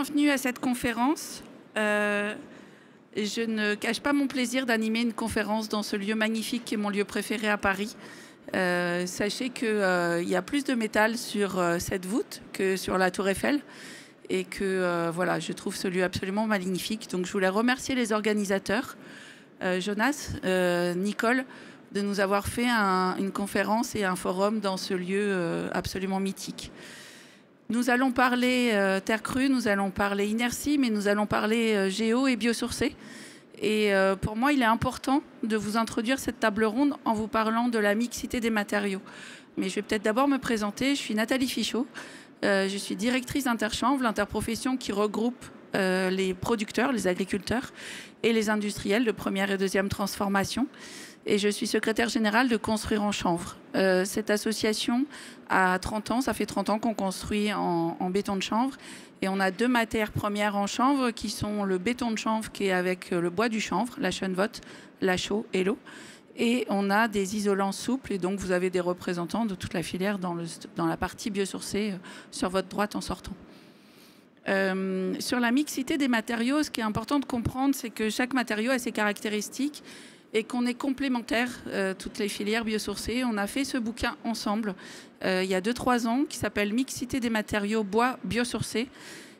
bienvenue à cette conférence. Je ne cache pas mon plaisir d'animer une conférence dans ce lieu magnifique qui est mon lieu préféré à Paris. Sachez qu'il y a plus de métal sur cette voûte que sur la Tour Eiffel et que voilà, je trouve ce lieu absolument magnifique. Donc je voulais remercier les organisateurs, Jonas, Nicole, de nous avoir fait une conférence et un forum dans ce lieu absolument mythique. Nous allons parler terre crue, nous allons parler inertie, mais nous allons parler géo et biosourcé. Et pour moi, il est important de vous introduire cette table ronde en vous parlant de la mixité des matériaux. Mais je vais peut-être d'abord me présenter. Je suis Nathalie Fichot. Je suis directrice d'Interchanvre, l'interprofession qui regroupe les producteurs, les agriculteurs et les industriels de première et deuxième transformation. Et je suis secrétaire générale de Construire en Chanvre. Cette association a 30 ans, ça fait 30 ans qu'on construit en béton de chanvre. Et on a deux matières premières en chanvre qui sont le béton de chanvre qui est avec le bois du chanvre, la chènevotte, la chaux et l'eau. Et on a des isolants souples et donc vous avez des représentants de toute la filière dans la partie biosourcée sur votre droite en sortant. Sur la mixité des matériaux, ce qui est important de comprendre, c'est que chaque matériau a ses caractéristiques et qu'on est complémentaires, toutes les filières biosourcées. On a fait ce bouquin ensemble il y a 2-3 ans qui s'appelle « Mixité des matériaux bois biosourcés ».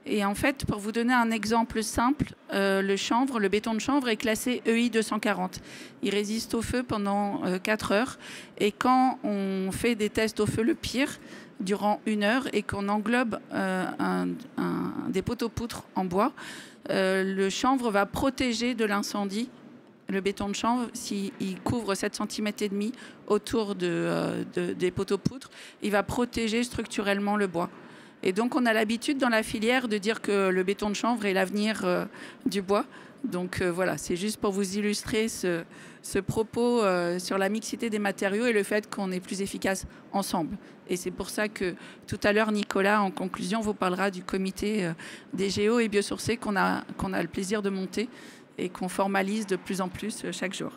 Et en fait, pour vous donner un exemple simple, le chanvre, le béton de chanvre est classé EI 240. Il résiste au feu pendant 4 heures. Et quand on fait des tests au feu le pire, durant 1 heure, et qu'on englobe des poteaux-poutres en bois, le chanvre va protéger de l'incendie. Le béton de chanvre, s'il couvre 7,5 cm autour des poteaux-poutres, il va protéger structurellement le bois. Et donc, on a l'habitude dans la filière de dire que le béton de chanvre est l'avenir du bois. Donc, voilà, c'est juste pour vous illustrer ce propos sur la mixité des matériaux et le fait qu'on est plus efficace ensemble. Et c'est pour ça que tout à l'heure, Nicolas, en conclusion, vous parlera du comité des géos et biosourcés qu'on a le plaisir de monter et qu'on formalise de plus en plus chaque jour.